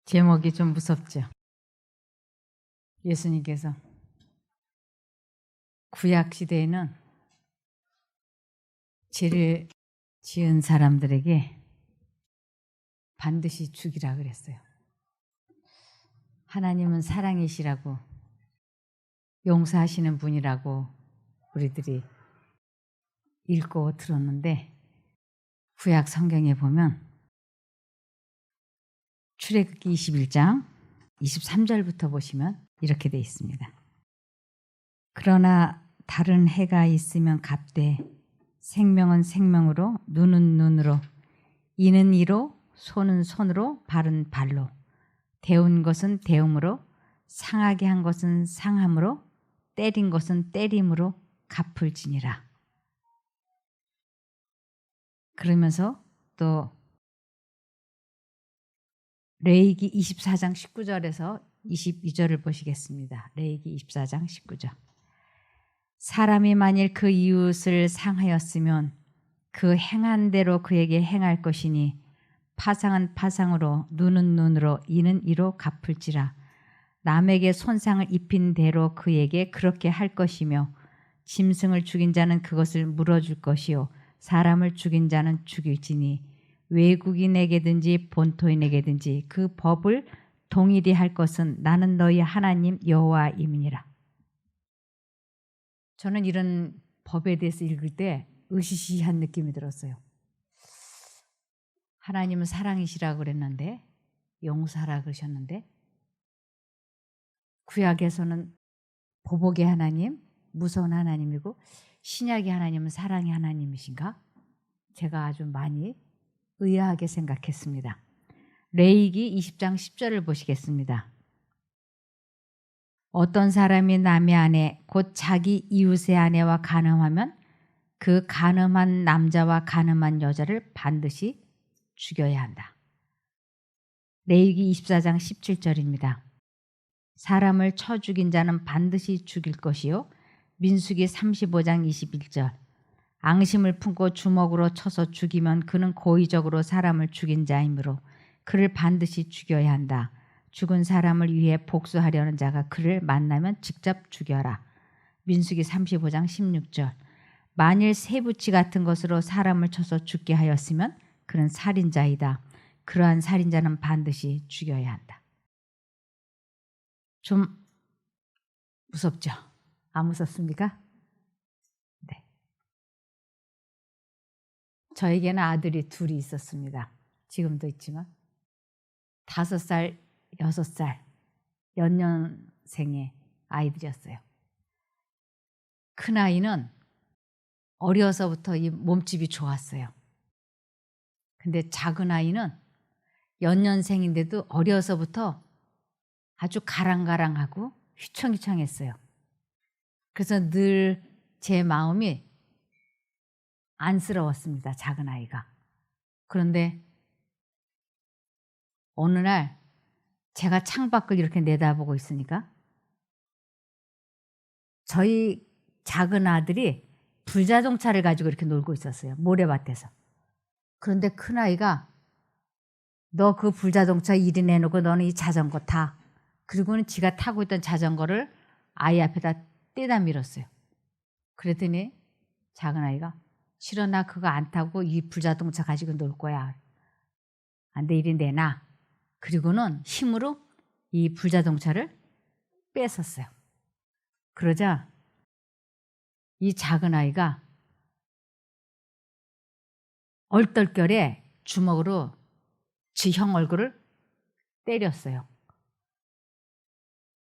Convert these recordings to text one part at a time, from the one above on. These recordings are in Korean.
제목이 좀 무섭죠. 예수님께서 구약 시대에는 죄를 지은 사람들에게 반드시 죽이라 그랬어요. 하나님은 사랑이시라고, 용서하시는 분이라고 우리들이 읽고 들었는데, 구약 성경에 보면 출애굽기 21장 23절부터 보시면 이렇게 되어 있습니다. 그러나 다른 해가 있으면 갑되 생명은 생명으로, 눈은 눈으로, 이는 이로, 손은 손으로, 발은 발로, 데운 것은 데움으로, 상하게 한 것은 상함으로, 때린 것은 때림으로 갚을지니라. 그러면서 또 레위기 24장 19절에서 22절을 보시겠습니다. 레위기 24장 19절. 사람이 만일 그 이웃을 상하였으면 그 행한 대로 그에게 행할 것이니 파상은 파상으로, 눈은 눈으로, 이는 이로 갚을지라. 남에게 손상을 입힌 대로 그에게 그렇게 할 것이며, 짐승을 죽인 자는 그것을 물어줄 것이요 사람을 죽인 자는 죽일지니 외국인에게든지 본토인에게든지 그 법을 동일히 할 것은 나는 너희 하나님 여호와임이니라. 저는 이런 법에 대해서 읽을 때 으시시한 느낌이 들었어요. 하나님은 사랑이시라고 그랬는데, 용서하라 그러셨는데, 구약에서는 보복의 하나님, 무서운 하나님이고, 신약의 하나님은 사랑의 하나님이신가? 제가 아주 많이 의아하게 생각했습니다. 레위기 20장 10절을 보시겠습니다. 어떤 사람이 남의 아내 곧 자기 이웃의 아내와 간음하면 그 간음한 남자와 간음한 여자를 반드시 죽여야 한다. 레위기 24장 17절입니다. 사람을 쳐 죽인 자는 반드시 죽일 것이요. 민수기 35장 21절. 앙심을 품고 주먹으로 쳐서 죽이면 그는 고의적으로 사람을 죽인 자이므로 그를 반드시 죽여야 한다. 죽은 사람을 위해 복수하려는 자가 그를 만나면 직접 죽여라. 민수기 35장 16절. 만일 쇠붙이 같은 것으로 사람을 쳐서 죽게 하였으면 그는 살인자이다. 그러한 살인자는 반드시 죽여야 한다. 좀 무섭죠? 안 무섭습니까? 네. 저에게는 아들이 둘이 있었습니다. 지금도 있지만 5살, 6살 연년생의 아이들이었어요. 큰아이는 어려서부터 이 몸집이 좋았어요. 근데 작은 아이는 연년생인데도 어려서부터 아주 가랑가랑하고 휘청휘청했어요. 그래서 늘 제 마음이 안쓰러웠습니다. 작은 아이가. 그런데 어느 날 제가 창밖을 이렇게 내다보고 있으니까 저희 작은 아들이 불자동차를 가지고 이렇게 놀고 있었어요. 모래밭에서. 그런데 큰아이가 너 그 불자동차 이리 내놓고 너는 이 자전거 타. 그리고는 지가 타고 있던 자전거를 아이 앞에다 떼다 밀었어요. 그랬더니 작은 아이가 싫어, 나 그거 안 타고 이 불자동차 가지고 놀 거야. 안 돼, 이리 내놔. 그리고는 힘으로 이 불자동차를 뺏었어요. 그러자 이 작은 아이가 얼떨결에 주먹으로 지 형 얼굴을 때렸어요.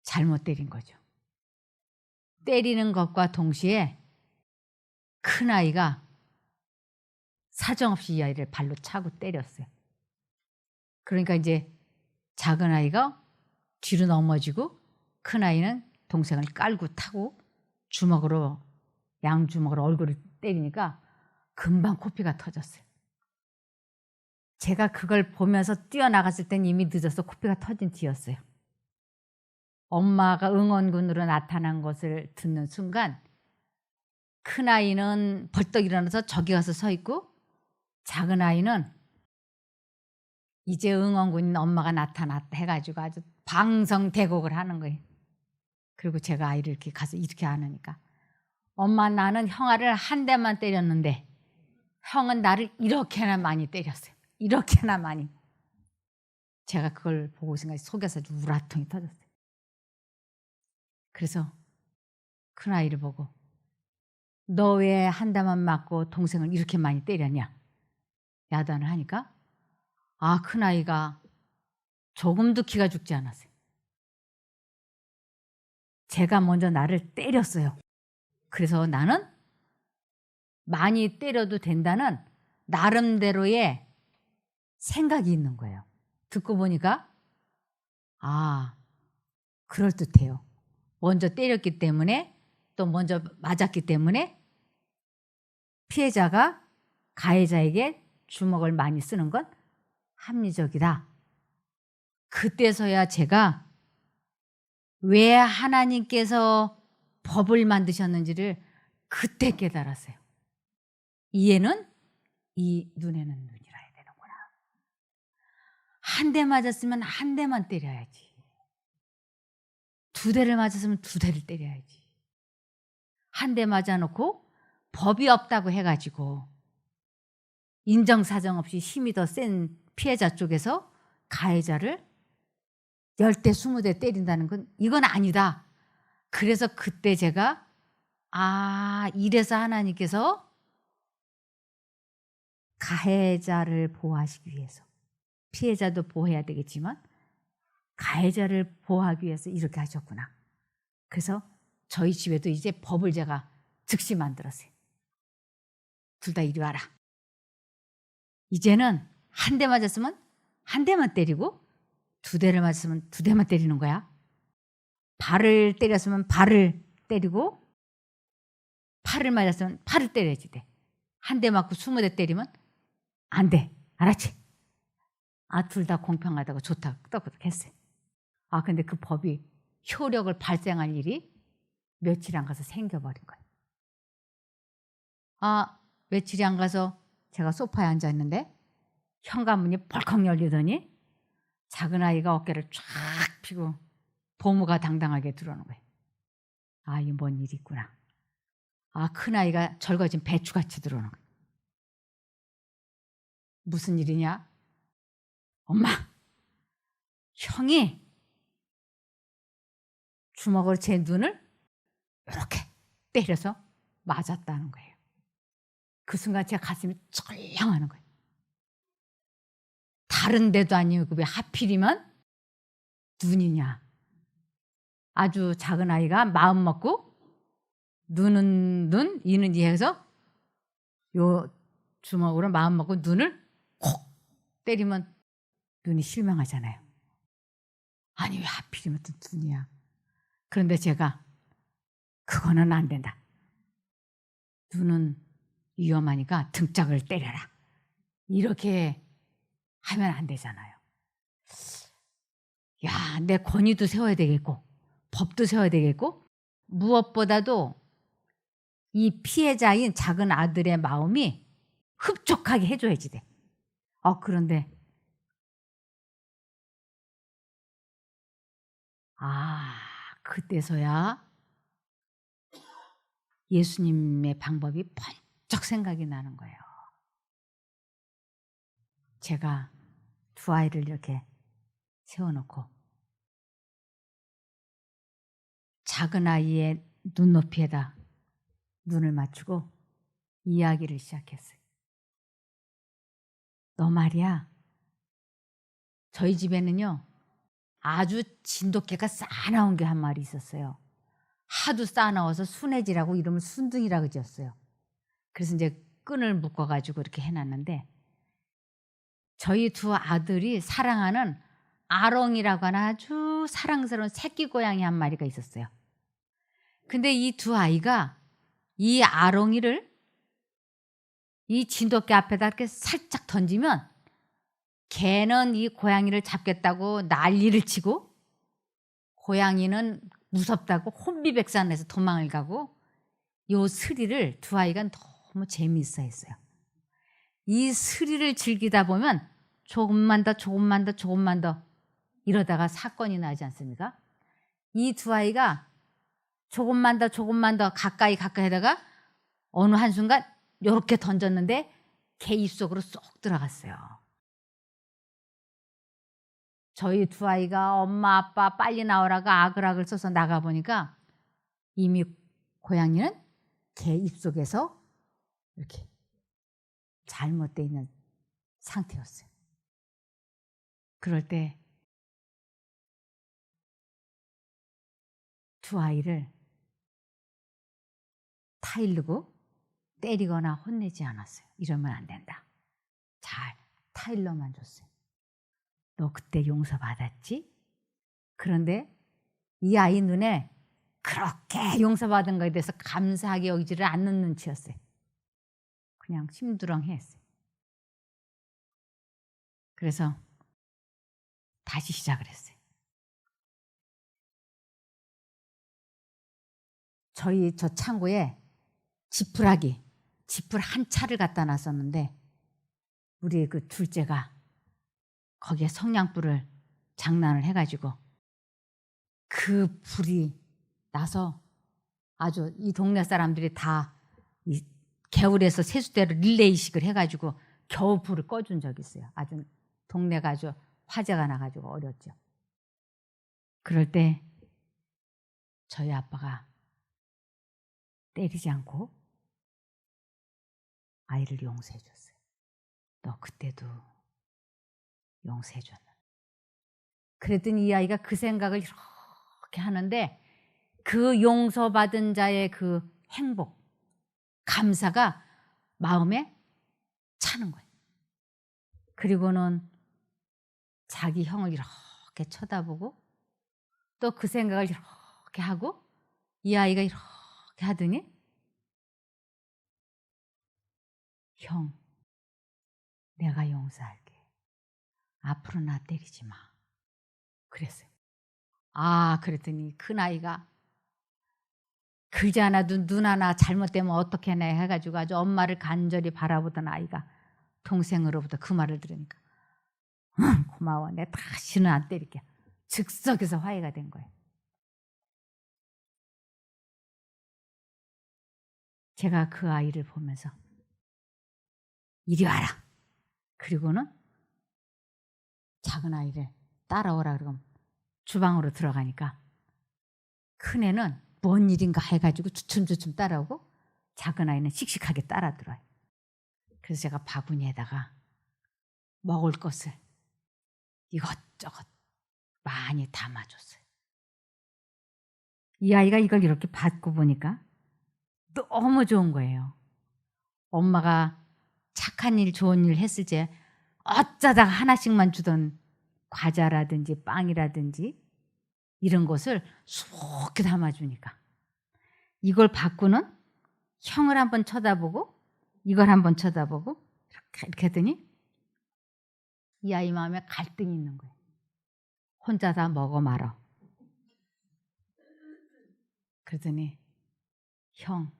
잘못 때린 거죠. 때리는 것과 동시에 큰아이가 사정없이 이 아이를 발로 차고 때렸어요. 그러니까 이제 작은 아이가 뒤로 넘어지고 큰아이는 동생을 깔고 타고 주먹으로, 양주먹으로 얼굴을 때리니까 금방 코피가 터졌어요. 제가 그걸 보면서 뛰어나갔을 땐 이미 늦어서 코피가 터진 뒤였어요. 엄마가 응원군으로 나타난 것을 듣는 순간 큰아이는 벌떡 일어나서 저기 가서 서 있고 작은 아이는 이제 응원군 엄마가 나타났다 해가지고 아주 방성대곡을 하는 거예요. 그리고 제가 아이를 이렇게 가서 이렇게 안으니까 엄마 나는 형아를 한 대만 때렸는데 형은 나를 이렇게나 많이 때렸어요. 이렇게나 많이. 제가 그걸 보고 생각해 속에서 우라통이 터졌어요. 그래서 큰아이를 보고 너 왜 한 대만 맞고 동생을 이렇게 많이 때렸냐 야단을 하니까 큰아이가 조금도 기가 죽지 않았어요. 제가 먼저 나를 때렸어요. 그래서 나는 많이 때려도 된다는 나름대로의 생각이 있는 거예요. 듣고 보니까 그럴듯해요. 먼저 때렸기 때문에 또 먼저 맞았기 때문에 피해자가 가해자에게 주먹을 많이 쓰는 건 합리적이다. 그때서야 제가 왜 하나님께서 법을 만드셨는지를 그때 깨달았어요. 이에는 이 눈에는 눈이라 해야 되는구나. 한 대 맞았으면 한 대만 때려야지. 두 대를 맞았으면 두 대를 때려야지. 한 대 맞아놓고 법이 없다고 해가지고 인정사정 없이 힘이 더 센 피해자 쪽에서 가해자를 10대 20대 때린다는 건 이건 아니다. 그래서 그때 제가 이래서 하나님께서 가해자를 보호하시기 위해서 피해자도 보호해야 되겠지만 가해자를 보호하기 위해서 이렇게 하셨구나. 그래서 저희 집에도 이제 법을 제가 즉시 만들었어요. 둘 다 이리 와라. 이제는 한 대 맞았으면 한 대만 때리고 두 대를 맞았으면 두 대만 때리는 거야. 발을 때렸으면 발을 때리고 팔을 맞았으면 팔을 때려야지 돼. 한 대 맞고 20대 때리면 안 돼. 알았지? 둘 다 공평하다고 좋다고 끄덕끄덕 했어요. 근데 그 법이 효력을 발생할 일이 며칠 안 가서 생겨버린 거예요. 며칠이 안 가서 제가 소파에 앉아있는데 현관문이 벌컥 열리더니 작은 아이가 어깨를 쫙 펴고 보무가 당당하게 들어오는 거예요. 이 뭔 일이 있구나. 큰 아이가 절거진 배추같이 들어오는 거예요. 무슨 일이냐? 엄마, 형이 주먹으로 제 눈을 이렇게 때려서 맞았다는 거예요. 그 순간 제 가슴이 쩔렁하는 거예요. 다른 데도 아니고 왜 하필이면 눈이냐. 아주 작은 아이가 마음 먹고 눈은 눈, 이는 이 해서 요 주먹으로 마음 먹고 눈을 콕 때리면 눈이 실망하잖아요. 왜 하필이면 또 눈이야. 그런데 제가 그거는 안 된다. 눈은 위험하니까 등짝을 때려라. 이렇게 하면 안 되잖아요. 내 권위도 세워야 되겠고 법도 세워야 되겠고 무엇보다도 이 피해자인 작은 아들의 마음이 흡족하게 해줘야지 돼. 그런데 그때서야 예수님의 방법이 번쩍 생각이 나는 거예요. 제가 두 아이를 이렇게 세워놓고 작은 아이의 눈높이에다 눈을 맞추고 이야기를 시작했어요. 너 말이야. 저희 집에는요 아주 진돗개가 싸나운 게 한 마리 있었어요. 하도 싸나워서 순해지라고 이름을 순둥이라고 지었어요. 그래서 이제 끈을 묶어가지고 이렇게 해놨는데 저희 두 아들이 사랑하는 아롱이라고 하는 아주 사랑스러운 새끼 고양이 한 마리가 있었어요. 근데 이 두 아이가 이 아롱이를 이 진돗개 앞에다 이렇게 살짝 던지면 개는 이 고양이를 잡겠다고 난리를 치고 고양이는 무섭다고 혼비백산해서 도망을 가고 요 스릴을 두 아이가 너무 재미있어 했어요. 이 스릴을 즐기다 보면 조금만 더, 조금만 더, 조금만 더 이러다가 사건이 나지 않습니까? 이 두 아이가 조금만 더, 조금만 더 가까이 하다가 어느 한순간 이렇게 던졌는데 걔 입속으로 쏙 들어갔어요. 저희 두 아이가 엄마 아빠 빨리 나오라고 아글아글 써서 나가보니까 이미 고양이는 걔 입속에서 이렇게 잘못되어 있는 상태였어요. 그럴 때 두 아이를 타일르고 때리거나 혼내지 않았어요. 이러면 안 된다. 잘 타일러만 줬어요. 너 그때 용서받았지? 그런데 이 아이 눈에 그렇게 용서받은 거에 대해서 감사하게 여기지를 않는 눈치였어요. 그냥 심드렁했어요. 그래서 다시 시작을 했어요. 저 창고에 지풀 한 차를 갖다 놨었는데 우리 그 둘째가 거기에 성냥불을 장난을 해가지고 그 불이 나서 아주 이 동네 사람들이 다 이 개울에서 세숫대로 릴레이식을 해가지고 겨우 불을 꺼준 적이 있어요. 아주 동네가 아주 화재가 나가지고 어렸죠. 그럴 때 저희 아빠가 때리지 않고 아이를 용서해 줬어요. 너 그때도 용서해 줬나? 그랬더니 이 아이가 그 생각을 이렇게 하는데 그 용서받은 자의 그 행복, 감사가 마음에 차는 거예요. 그리고는 자기 형을 이렇게 쳐다보고 또 그 생각을 이렇게 하고 이 아이가 이렇게 하더니 형, 내가 용서할게. 앞으로 나 때리지 마. 그랬어요. 그랬더니 큰 아이가 글자 하나도 눈 하나 잘못되면 어떻게 해 해가지고 아주 엄마를 간절히 바라보던 아이가 동생으로부터 그 말을 들으니까 고마워. 내가 다시는 안 때릴게. 즉석에서 화해가 된 거예요. 제가 그 아이를 보면서 이리 와라. 그리고는 작은 아이를 따라오라 그러면 주방으로 들어가니까 큰애는 뭔 일인가 해가지고 주춤주춤 따라오고 작은 아이는 씩씩하게 따라 들어와요. 그래서 제가 바구니에다가 먹을 것을 이것저것 많이 담아줬어요. 이 아이가 이걸 이렇게 받고 보니까 너무 좋은 거예요. 엄마가 착한 일, 좋은 일 했을 때 어쩌다가 하나씩만 주던 과자라든지 빵이라든지 이런 것을 수북히 담아주니까 이걸 받고는 형을 한번 쳐다보고 이걸 한번 쳐다보고 이렇게 했더니 이 아이 마음에 갈등이 있는 거예요. 혼자 다 먹어 말어. 그러더니 형,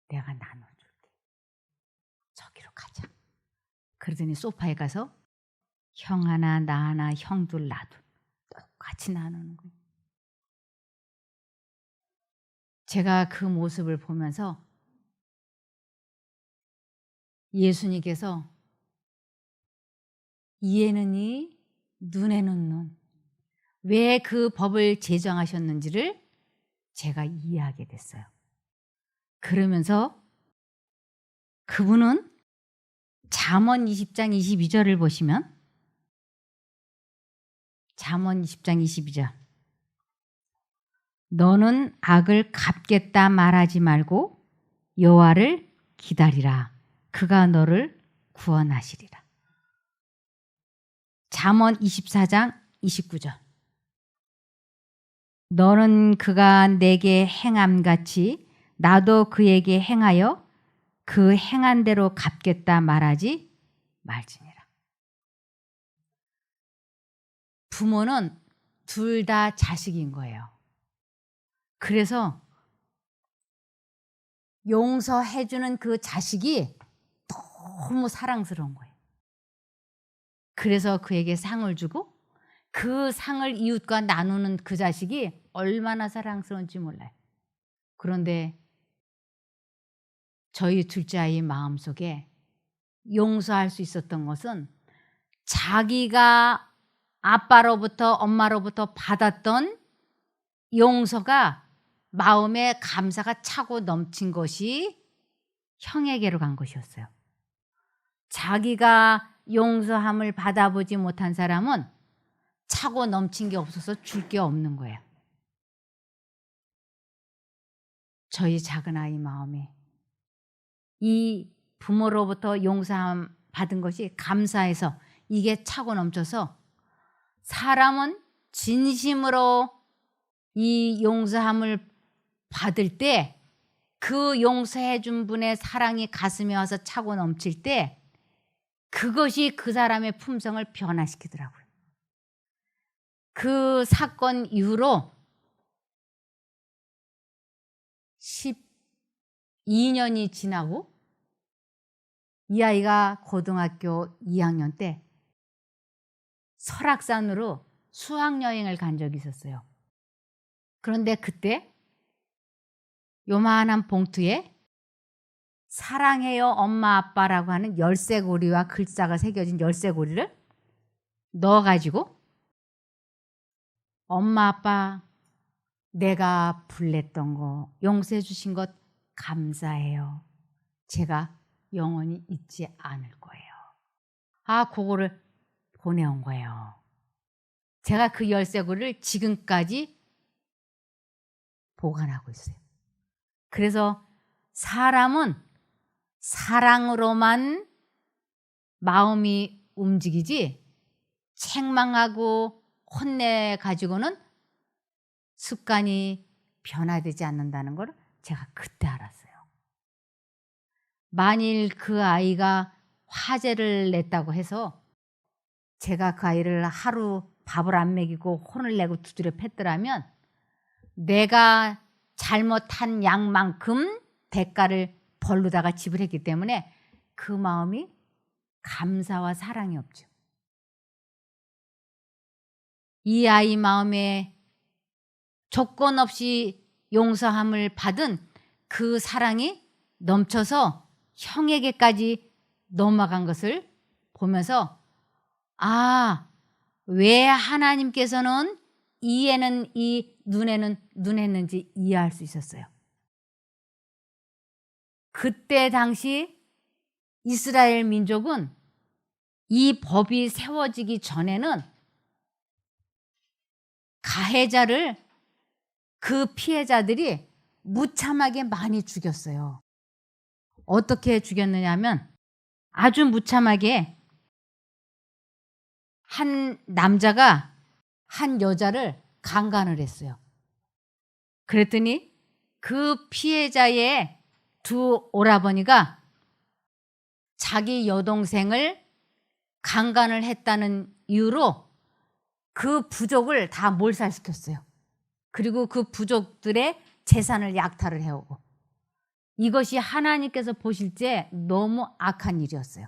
내가 나눠줄게. 저기로 가자. 그러더니 소파에 가서 형 하나, 나 하나, 형 둘, 나 둘 똑같이 나누는 거예요. 제가 그 모습을 보면서 예수님께서 이에는 이, 눈에는 눈. 왜 그 법을 제정하셨는지를 제가 이해하게 됐어요. 그러면서 그분은 잠언 20장 22절을 보시면 잠언 20장 22절 너는 악을 갚겠다 말하지 말고 여호와를 기다리라. 그가 너를 구원하시리라. 잠언 24장 29절 너는 그가 내게 행함같이 나도 그에게 행하여 그 행한 대로 갚겠다 말하지 말지니라. 부모는 둘 다 자식인 거예요. 그래서 용서해주는 그 자식이 너무 사랑스러운 거예요. 그래서 그에게 상을 주고 그 상을 이웃과 나누는 그 자식이 얼마나 사랑스러운지 몰라요. 그런데 저희 둘째 아이 마음속에 용서할 수 있었던 것은 자기가 아빠로부터 엄마로부터 받았던 용서가 마음에 감사가 차고 넘친 것이 형에게로 간 것이었어요. 자기가 용서함을 받아보지 못한 사람은 차고 넘친 게 없어서 줄 게 없는 거예요. 저희 작은 아이 마음에 이 부모로부터 용서함 받은 것이 감사해서 이게 차고 넘쳐서 사람은 진심으로 이 용서함을 받을 때 그 용서해 준 분의 사랑이 가슴에 와서 차고 넘칠 때 그것이 그 사람의 품성을 변화시키더라고요. 그 사건 이후로 12년이 지나고 이 아이가 고등학교 2학년 때 설악산으로 수학여행을 간 적이 있었어요. 그런데 그때 요만한 봉투에 사랑해요 엄마 아빠라고 하는 열쇠고리와 글자가 새겨진 열쇠고리를 넣어가지고 엄마 아빠 내가 불냈던 거 용서해 주신 것 감사해요. 제가 영원히 잊지 않을 거예요. 그거를 보내온 거예요. 제가 그 열쇠고리를 지금까지 보관하고 있어요. 그래서 사람은 사랑으로만 마음이 움직이지 책망하고 혼내가지고는 습관이 변화되지 않는다는 걸 제가 그때 알았어요. 만일 그 아이가 화제를 냈다고 해서 제가 그 아이를 하루 밥을 안 먹이고 혼을 내고 두드려 팼더라면 내가 잘못한 양만큼 대가를 벌로다가 지불했기 때문에 그 마음이 감사와 사랑이 없죠. 이 아이 마음에 조건 없이 용서함을 받은 그 사랑이 넘쳐서 형에게까지 넘어간 것을 보면서 왜 하나님께서는 이에는 이 눈에는 눈했는지 이해할 수 있었어요. 그때 당시 이스라엘 민족은 이 법이 세워지기 전에는 가해자를 그 피해자들이 무참하게 많이 죽였어요. 어떻게 죽였느냐 하면 아주 무참하게 한 남자가 한 여자를 강간을 했어요. 그랬더니 그 피해자의 두 오라버니가 자기 여동생을 강간을 했다는 이유로 그 부족을 다 몰살시켰어요. 그리고 그 부족들의 재산을 약탈을 해오고 이것이 하나님께서 보실 때 너무 악한 일이었어요.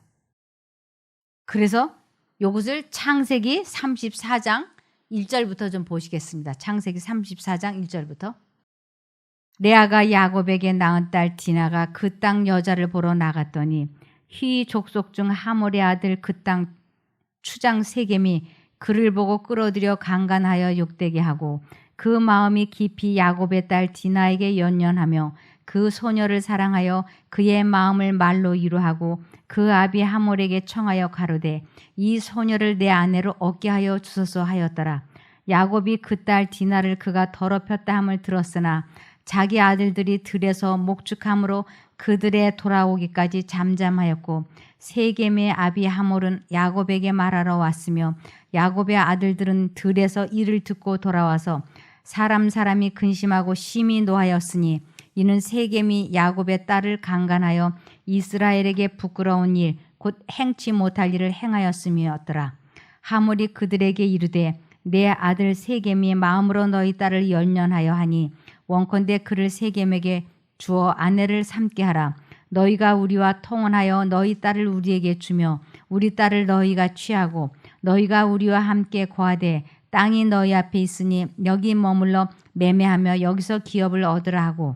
그래서 이것을 창세기 34장 1절부터 좀 보시겠습니다. 창세기 34장 1절부터. 레아가 야곱에게 낳은 딸 디나가 그 땅 여자를 보러 나갔더니 휘 족속 중 하몰의 아들 그 땅 추장 세겜이 그를 보고 끌어들여 강간하여 욕되게 하고 그 마음이 깊이 야곱의 딸 디나에게 연연하며 그 소녀를 사랑하여 그의 마음을 말로 이루하고 그 아비 하몰에게 청하여 가로되 이 소녀를 내 아내로 얻게 하여 주소서 하였더라. 야곱이 그 딸 디나를 그가 더럽혔다 함을 들었으나 자기 아들들이 들에서 목축함으로 그들의 돌아오기까지 잠잠하였고 세겜의 아비 하몰은 야곱에게 말하러 왔으며 야곱의 아들들은 들에서 이를 듣고 돌아와서 사람이 근심하고 심히 노하였으니 이는 세겜이 야곱의 딸을 강간하여 이스라엘에게 부끄러운 일 곧 행치 못할 일을 행하였음이었더라. 하몰이 그들에게 이르되 내 아들 세겜이 마음으로 너희 딸을 연연하여 하니 원컨대 그를 세겜에게 주어 아내를 삼게 하라. 너희가 우리와 통혼하여 너희 딸을 우리에게 주며 우리 딸을 너희가 취하고 너희가 우리와 함께 거하되 땅이 너희 앞에 있으니 여기 머물러 매매하며 여기서 기업을 얻으라 하고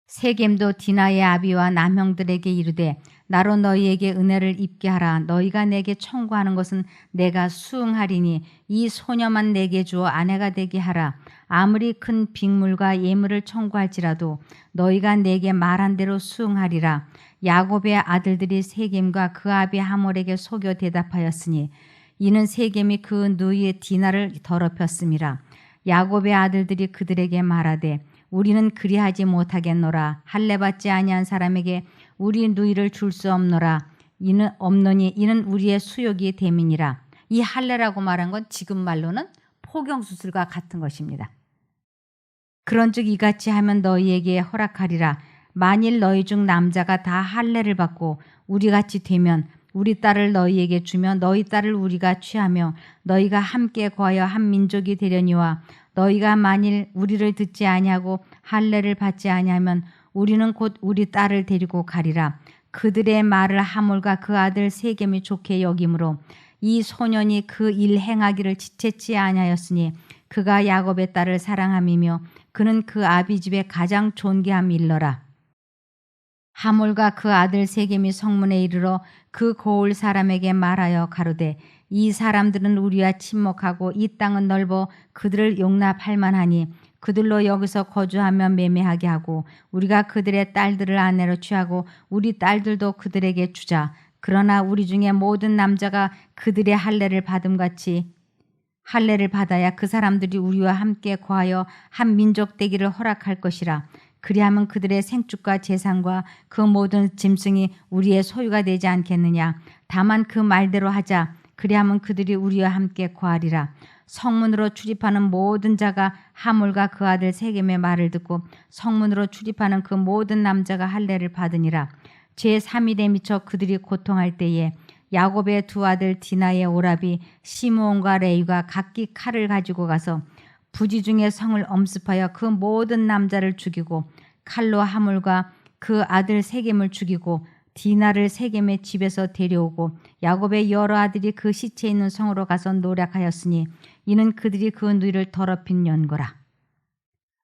세겜도 디나의 아비와 남형들에게 이르되 나로 너희에게 은혜를 입게 하라. 너희가 내게 청구하는 것은 내가 수응하리니 이 소녀만 내게 주어 아내가 되게 하라. 아무리 큰 빅물과 예물을 청구할지라도 너희가 내게 말한 대로 수응하리라. 야곱의 아들들이 세겜과 그 아비 하몰에게 속여 대답하였으니 이는 세겜이 그 누이의 디나를 더럽혔음이라. 야곱의 아들들이 그들에게 말하되 우리는 그리하지 못하겠노라. 할례 받지 아니한 사람에게 우리 누이를 줄 수 없노라. 이는 없노니 이는 우리의 수욕이 됨이니라. 이 할례라고 말한 건 지금 말로는 포경수술과 같은 것입니다. 그런즉 이같이 하면 너희에게 허락하리라. 만일 너희 중 남자가 다 할례를 받고 우리같이 되면 우리 딸을 너희에게 주며 너희 딸을 우리가 취하며 너희가 함께 거하여 한 민족이 되려니와 너희가 만일 우리를 듣지 아니하고 할례를 받지 아니하면 우리는 곧 우리 딸을 데리고 가리라. 그들의 말을 하몰과 그 아들 세겜이 좋게 여김으로 이 소년이 그 일 행하기를 지체치 아니하였으니 그가 야곱의 딸을 사랑함이며 그는 그 아비 집에 가장 존귀함 일러라. 하몰과 그 아들 세겜이 성문에 이르러 그 고을 사람에게 말하여 가로되 이 사람들은 우리와 친목하고 이 땅은 넓어 그들을 용납할 만하니 그들로 여기서 거주하며 매매하게 하고 우리가 그들의 딸들을 아내로 취하고 우리 딸들도 그들에게 주자. 그러나 우리 중에 모든 남자가 그들의 할례를 받음같이 할례를 받아야 그 사람들이 우리와 함께 거하여 한 민족 되기를 허락할 것이라. 그리하면 그들의 생축과 재산과 그 모든 짐승이 우리의 소유가 되지 않겠느냐. 다만 그 말대로 하자. 그리하면 그들이 우리와 함께 거하리라. 성문으로 출입하는 모든 자가 하몰과 그 아들 세겜의 말을 듣고 성문으로 출입하는 그 모든 남자가 할례를 받으니라. 제3일에 미쳐 그들이 고통할 때에 야곱의 두 아들 디나의 오라비 시므온과 레위가 각기 칼을 가지고 가서 부지 중에 성을 엄습하여 그 모든 남자를 죽이고 칼로 하몰과 그 아들 세겜을 죽이고 디나를 세겜의 집에서 데려오고 야곱의 여러 아들이 그 시체 있는 성으로 가서 노략하였으니 이는 그들이 그 누이를 더럽힌 연고라.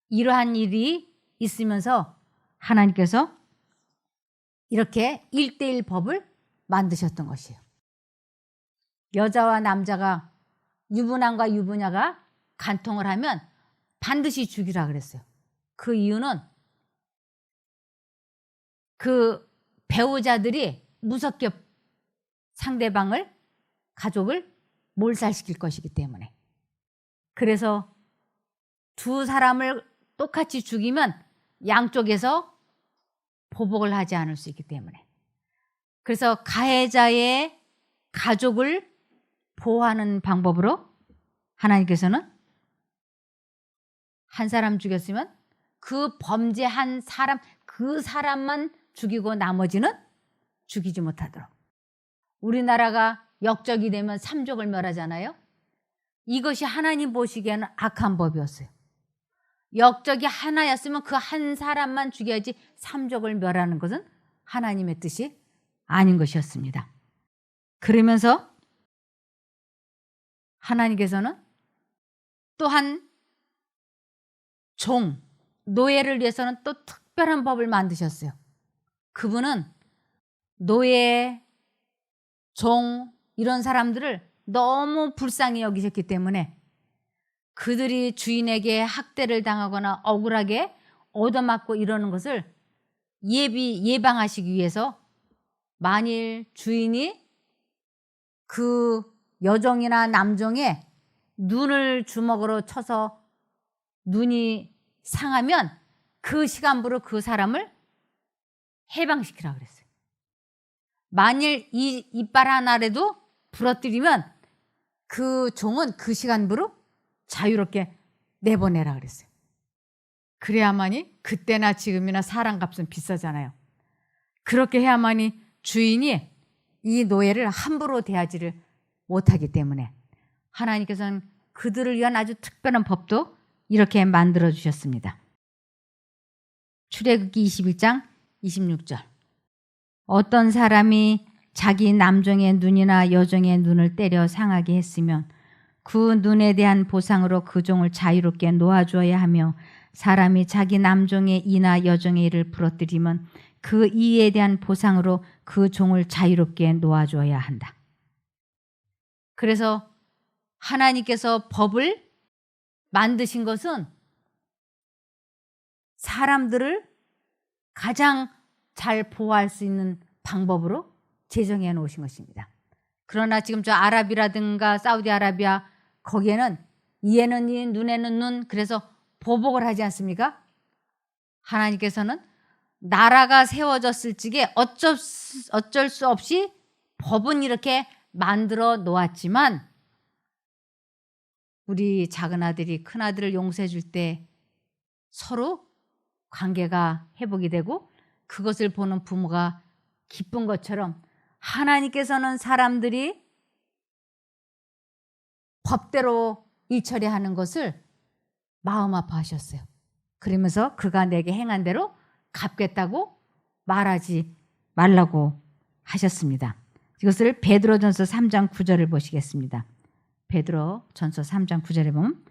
이러한 일이 있으면서 하나님께서 이렇게 1:1 법을 만드셨던 것이에요. 여자와 남자가 유부남과 유부녀가 간통을 하면 반드시 죽이라 그랬어요. 그 이유는 그 배우자들이 무섭게 상대방을 가족을 몰살시킬 것이기 때문에. 그래서 두 사람을 똑같이 죽이면 양쪽에서 보복을 하지 않을 수 있기 때문에. 그래서 가해자의 가족을 보호하는 방법으로 하나님께서는 한 사람 죽였으면 그 범죄한 사람, 그 사람만 죽이고 나머지는 죽이지 못하도록. 우리나라가 역적이 되면 삼족을 멸하잖아요. 이것이 하나님 보시기에는 악한 법이었어요. 역적이 하나였으면 그 한 사람만 죽여야지 삼족을 멸하는 것은 하나님의 뜻이 아닌 것이었습니다. 그러면서 하나님께서는 또한 종, 노예를 위해서는 또 특별한 법을 만드셨어요. 그분은 노예, 종 이런 사람들을 너무 불쌍히 여기셨기 때문에 그들이 주인에게 학대를 당하거나 억울하게 얻어맞고 이러는 것을 예방하시기 위해서 만일 주인이 그 여종이나 남종의 눈을 주먹으로 쳐서 눈이 상하면 그 시간부로 그 사람을 해방시키라고 그랬어요. 만일 이 이빨 하나라도 부러뜨리면 그 종은 그 시간부로 자유롭게 내보내라 그랬어요. 그래야만이 그때나 지금이나 사람 값은 비싸잖아요. 그렇게 해야만이 주인이 이 노예를 함부로 대하지를 못하기 때문에 하나님께서는 그들을 위한 아주 특별한 법도 이렇게 만들어 주셨습니다. 출애굽기 21장 26절. 어떤 사람이 자기 남종의 눈이나 여종의 눈을 때려 상하게 했으면 그 눈에 대한 보상으로 그 종을 자유롭게 놓아주어야 하며 사람이 자기 남종의 이나 여종의 이를 부러뜨리면 그 이에 대한 보상으로 그 종을 자유롭게 놓아주어야 한다. 그래서 하나님께서 법을 만드신 것은 사람들을 가장 잘 보호할 수 있는 방법으로 제정해 놓으신 것입니다. 그러나 지금 저 아랍이라든가 사우디아라비아 거기에는 이에는 이 눈에는 눈, 그래서 보복을 하지 않습니까? 하나님께서는 나라가 세워졌을 적에 어쩔 수 없이 법은 이렇게 만들어 놓았지만 우리 작은 아들이 큰 아들을 용서해 줄 때 서로 관계가 회복이 되고 그것을 보는 부모가 기쁜 것처럼 하나님께서는 사람들이 법대로 일 처리하는 것을 마음 아파하셨어요. 그러면서 그가 내게 행한 대로 갚겠다고 말하지 말라고 하셨습니다. 이것을 베드로전서 3장 9절을 보시겠습니다. 베드로전서 3장 9절에 보면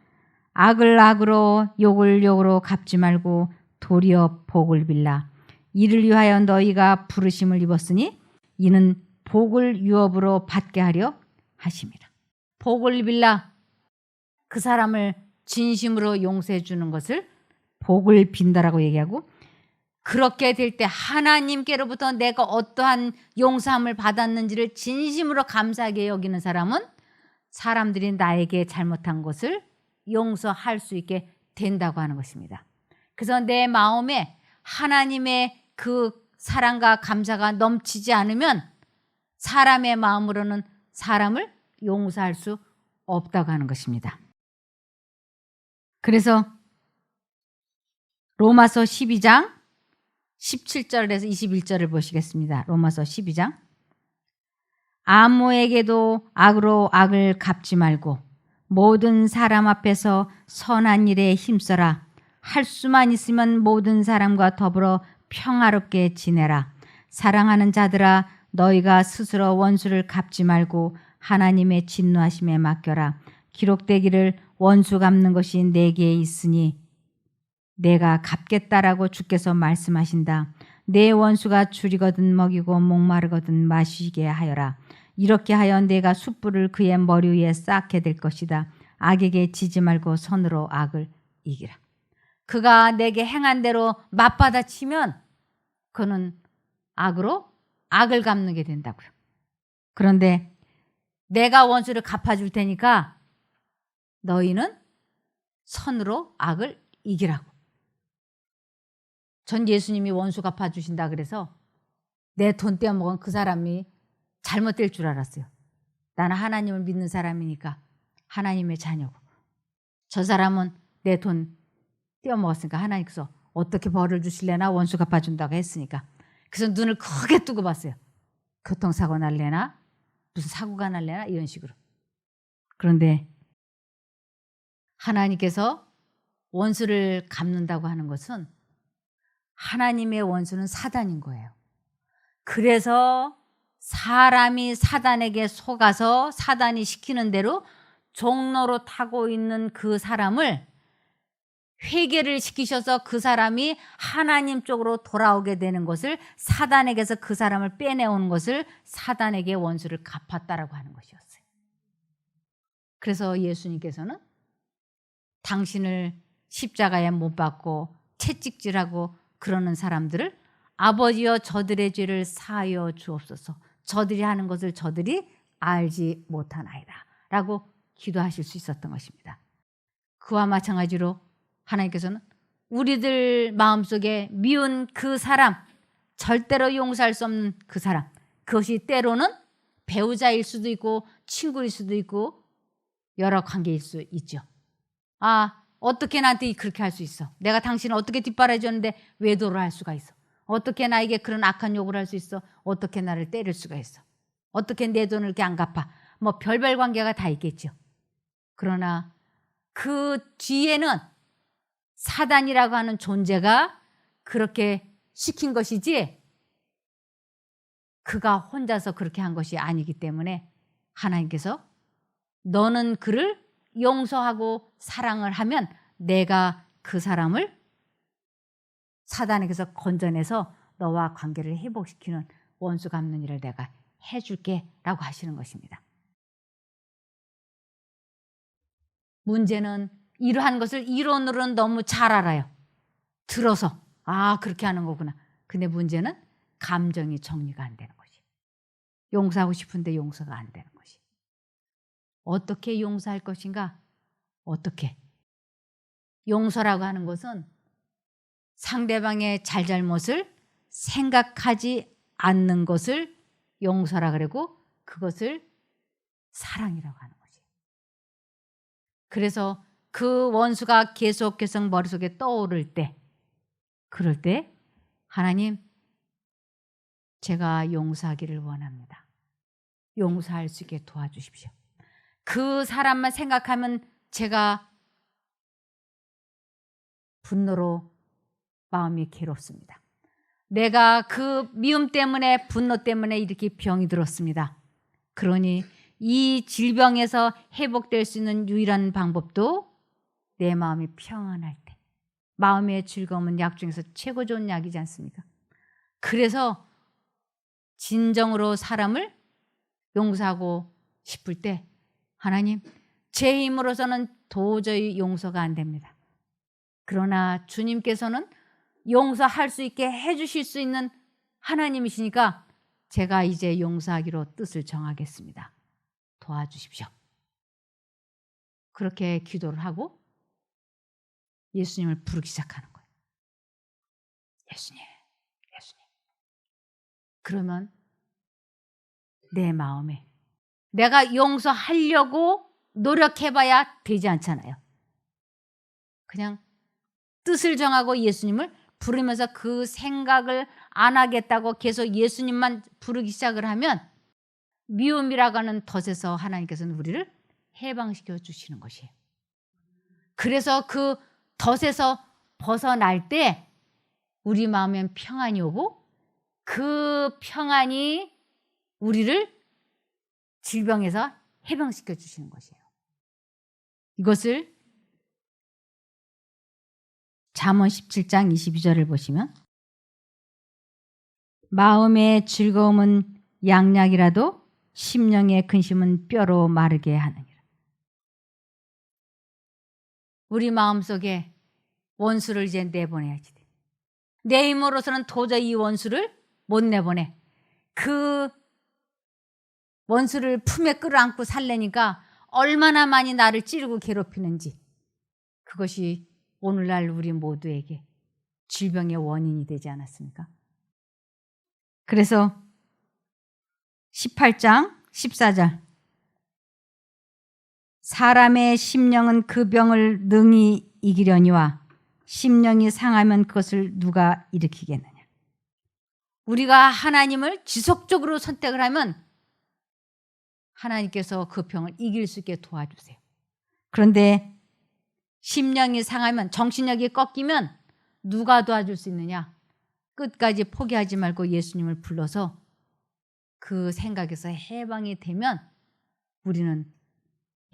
악을 악으로 욕을 욕으로 갚지 말고 도리어 복을 빌라. 이를 위하여 너희가 부르심을 입었으니 이는 복을 유업으로 받게 하려 하심이라. 복을 빌라. 그 사람을 진심으로 용서해 주는 것을 복을 빈다라고 얘기하고, 그렇게 될 때 하나님께로부터 내가 어떠한 용서함을 받았는지를 진심으로 감사하게 여기는 사람은 사람들이 나에게 잘못한 것을 용서할 수 있게 된다고 하는 것입니다. 그래서 내 마음에 하나님의 그 사랑과 감사가 넘치지 않으면 사람의 마음으로는 사람을 용서할 수 없다고 하는 것입니다. 그래서 로마서 12장 17절에서 21절을 보시겠습니다. 로마서 12장. 아무에게도 악으로 악을 갚지 말고 모든 사람 앞에서 선한 일에 힘써라. 할 수만 있으면 모든 사람과 더불어 평화롭게 지내라. 사랑하는 자들아, 너희가 스스로 원수를 갚지 말고 하나님의 진노하심에 맡겨라. 기록되기를 원수 갚는 것이 내게 있으니 내가 갚겠다라고 주께서 말씀하신다. 내 원수가 줄이거든 먹이고 목마르거든 마시게 하여라. 이렇게 하여 내가 숯불을 그의 머리 위에 쌓게 될 것이다. 악에게 지지 말고 선으로 악을 이기라. 그가 내게 행한 대로 맞받아치면 그는 악으로 악을 갚는 게 된다고요. 그런데 내가 원수를 갚아줄 테니까 너희는 선으로 악을 이기라고. 전 예수님이 원수 갚아주신다 그래서 내 돈 떼어먹은 그 사람이 잘못될 줄 알았어요. 나는 하나님을 믿는 사람이니까 하나님의 자녀고, 저 사람은 내 돈 떼어먹었으니까 하나님께서 어떻게 벌을 주실래나 원수 갚아준다고 했으니까. 그래서 눈을 크게 뜨고 봤어요. 교통사고 날래나 무슨 사고가 날래나 이런 식으로. 그런데 하나님께서 원수를 갚는다고 하는 것은 하나님의 원수는 사단인 거예요. 그래서 사람이 사단에게 속아서 사단이 시키는 대로 종로로 타고 있는 그 사람을 회개를 시키셔서 그 사람이 하나님 쪽으로 돌아오게 되는 것을, 사단에게서 그 사람을 빼내오는 것을 사단에게 원수를 갚았다라고 하는 것이었어요. 그래서 예수님께서는 당신을 십자가에 못 박고 채찍질하고 그러는 사람들을 아버지여 저들의 죄를 사하여 주옵소서, 저들이 하는 것을 저들이 알지 못하나이다 라고 기도하실 수 있었던 것입니다. 그와 마찬가지로 하나님께서는 우리들 마음속에 미운 그 사람, 절대로 용서할 수 없는 그 사람, 그것이 때로는 배우자일 수도 있고 친구일 수도 있고 여러 관계일 수 있죠. 아, 어떻게 나한테 그렇게 할 수 있어? 내가 당신을 어떻게 뒷바라지었는데 외도를 할 수가 있어? 어떻게 나에게 그런 악한 욕을 할 수 있어? 어떻게 나를 때릴 수가 있어? 어떻게 내 돈을 이렇게 안 갚아? 뭐 별별 관계가 다 있겠죠. 그러나 그 뒤에는 사단이라고 하는 존재가 그렇게 시킨 것이지 그가 혼자서 그렇게 한 것이 아니기 때문에 하나님께서 너는 그를 용서하고 사랑을 하면 내가 그 사람을 사단에게서 건져내서 너와 관계를 회복시키는 원수 갚는 일을 내가 해줄게 라고 하시는 것입니다. 문제는 이러한 것을 이론으로는 너무 잘 알아요. 들어서 그렇게 하는 거구나. 근데 문제는 감정이 정리가 안 되는 것이. 용서하고 싶은데 용서가 안 되는 것이. 어떻게 용서할 것인가? 어떻게? 용서라고 하는 것은 상대방의 잘잘못을 생각하지 않는 것을 용서라 그러고 그것을 사랑이라고 하는 거지. 그래서 그 원수가 계속해서 머릿속에 떠오를 때, 그럴 때 하나님, 제가 용서하기를 원합니다. 용서할 수 있게 도와주십시오. 그 사람만 생각하면 제가 분노로 마음이 괴롭습니다. 내가 그 미움 때문에 분노 때문에 이렇게 병이 들었습니다. 그러니 이 질병에서 회복될 수 있는 유일한 방법도 내 마음이 평안할 때. 마음의 즐거움은 약 중에서 최고 좋은 약이지 않습니까? 그래서 진정으로 사람을 용서하고 싶을 때 하나님, 제 힘으로서는 도저히 용서가 안 됩니다. 그러나 주님께서는 용서할 수 있게 해주실 수 있는 하나님이시니까 제가 이제 용서하기로 뜻을 정하겠습니다. 도와주십시오. 그렇게 기도를 하고 예수님을 부르기 시작하는 거예요. 예수님, 예수님. 그러면 내 마음에 내가 용서하려고 노력해봐야 되지 않잖아요. 그냥 뜻을 정하고 예수님을 부르면서 그 생각을 안 하겠다고 계속 예수님만 부르기 시작을 하면 미움이라고 하는 덫에서 하나님께서는 우리를 해방시켜 주시는 것이에요. 그래서 그 덫에서 벗어날 때 우리 마음엔 평안이 오고 그 평안이 우리를 질병에서 해방시켜 주시는 것이에요. 이것을 잠언 17장 22절을 보시면 마음의 즐거움은 양약이라도 심령의 근심은 뼈로 마르게 하느니라. 우리 마음속에 원수를 이제 내보내야지 돼. 내 힘으로서는 도저히 이 원수를 못 내보내. 그 원수를 품에 끌어안고 살래니까 얼마나 많이 나를 찌르고 괴롭히는지 그것이 오늘날 우리 모두에게 질병의 원인이 되지 않았습니까? 그래서 18장 14절 사람의 심령은 그 병을 능히 이기려니와 심령이 상하면 그것을 누가 일으키겠느냐. 우리가 하나님을 지속적으로 선택을 하면 하나님께서 그 병을 이길 수 있게 도와주세요. 그런데 심령이 상하면 정신력이 꺾이면 누가 도와줄 수 있느냐. 끝까지 포기하지 말고 예수님을 불러서 그 생각에서 해방이 되면 우리는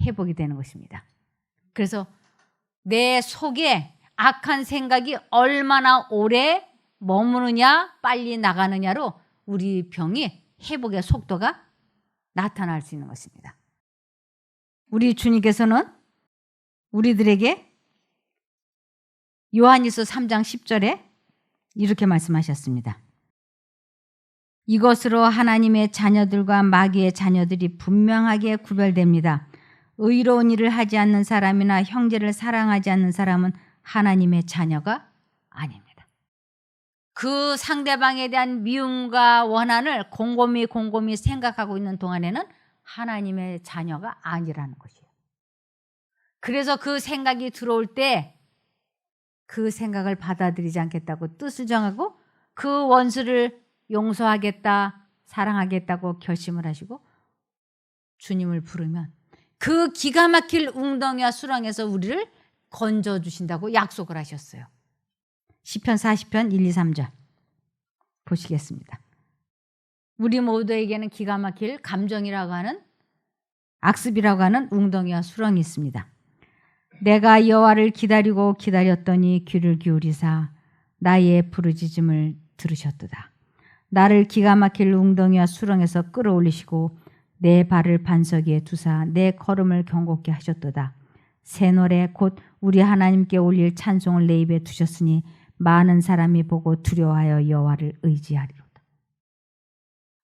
회복이 되는 것입니다. 그래서 내 속에 악한 생각이 얼마나 오래 머무느냐 빨리 나가느냐로 우리 병이 회복의 속도가 나타날 수 있는 것입니다. 우리 주님께서는 우리들에게 요한일서 3장 10절에 이렇게 말씀하셨습니다. 이것으로 하나님의 자녀들과 마귀의 자녀들이 분명하게 구별됩니다. 의로운 일을 하지 않는 사람이나 형제를 사랑하지 않는 사람은 하나님의 자녀가 아닙니다. 그 상대방에 대한 미움과 원한을 곰곰이 생각하고 있는 동안에는 하나님의 자녀가 아니라는 것이에요. 그래서 그 생각이 들어올 때 그 생각을 받아들이지 않겠다고 뜻을 정하고 그 원수를 용서하겠다, 사랑하겠다고 결심을 하시고 주님을 부르면 그 기가 막힐 웅덩이와 수렁에서 우리를 건져주신다고 약속을 하셨어요. 시편 40편 1, 2, 3절 보시겠습니다. 우리 모두에게는 기가 막힐 감정이라고 하는 악습이라고 하는 웅덩이와 수렁이 있습니다. 내가 여호와를 기다리고 기다렸더니 귀를 기울이사 나의 부르짖음을 들으셨도다. 나를 기가 막힐 웅덩이와 수렁에서 끌어올리시고 내 발을 반석 위에 두사 내 걸음을 경고케 하셨도다. 새 노래 곧 우리 하나님께 올릴 찬송을 내 입에 두셨으니 많은 사람이 보고 두려워하여 여호와를 의지하리로다.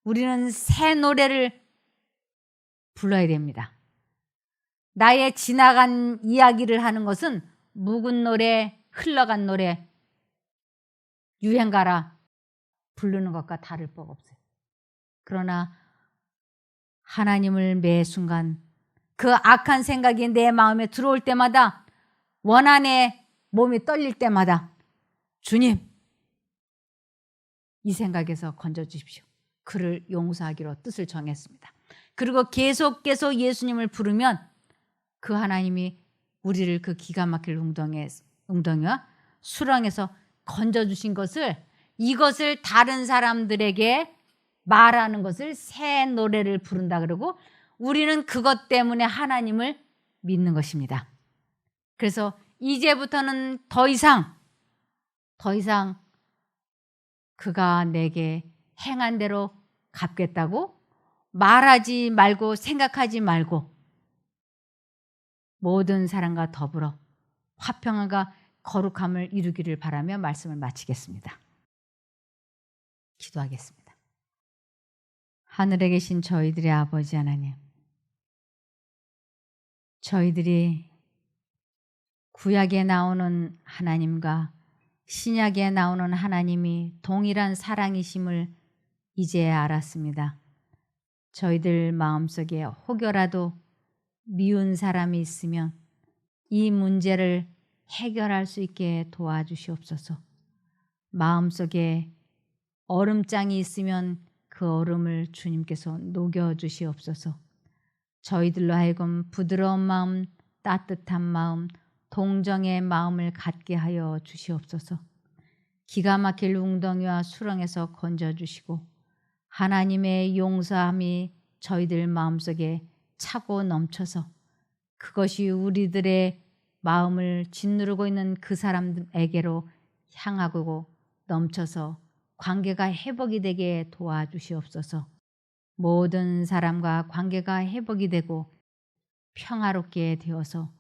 우리는 새 노래를 불러야 됩니다. 나의 지나간 이야기를 하는 것은 묵은 노래, 흘러간 노래, 유행가라 부르는 것과 다를 바가 없어요. 그러나 하나님을 매 순간 그 악한 생각이 내 마음에 들어올 때마다, 원한에 몸이 떨릴 때마다 주님, 이 생각에서 건져주십시오. 그를 용서하기로 뜻을 정했습니다. 그리고 계속 예수님을 부르면 그 하나님이 우리를 그 기가 막힐 웅덩이와 수렁에서 건져주신 것을, 이것을 다른 사람들에게 말하는 것을 새 노래를 부른다 그러고, 우리는 그것 때문에 하나님을 믿는 것입니다. 그래서 이제부터는 더 이상 그가 내게 행한 대로 갚겠다고 말하지 말고 생각하지 말고 모든 사람과 더불어 화평함과 거룩함을 이루기를 바라며 말씀을 마치겠습니다. 기도하겠습니다. 하늘에 계신 저희들의 아버지 하나님, 저희들이 구약에 나오는 하나님과 신약에 나오는 하나님이 동일한 사랑이심을 이제 알았습니다. 저희들 마음속에 혹여라도 미운 사람이 있으면 이 문제를 해결할 수 있게 도와주시옵소서. 마음속에 얼음장이 있으면 그 얼음을 주님께서 녹여주시옵소서. 저희들로 하여금 부드러운 마음, 따뜻한 마음, 동정의 마음을 갖게 하여 주시옵소서. 기가 막힐 웅덩이와 수렁에서 건져주시고 하나님의 용서함이 저희들 마음속에 차고 넘쳐서 그것이 우리들의 마음을 짓누르고 있는 그 사람에게로 향하고 넘쳐서 관계가 회복이 되게 도와주시옵소서. 모든 사람과 관계가 회복이 되고 평화롭게 되어서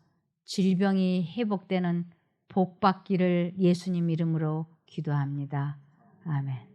질병이 회복되는 복 받기를 예수님 이름으로 기도합니다. 아멘.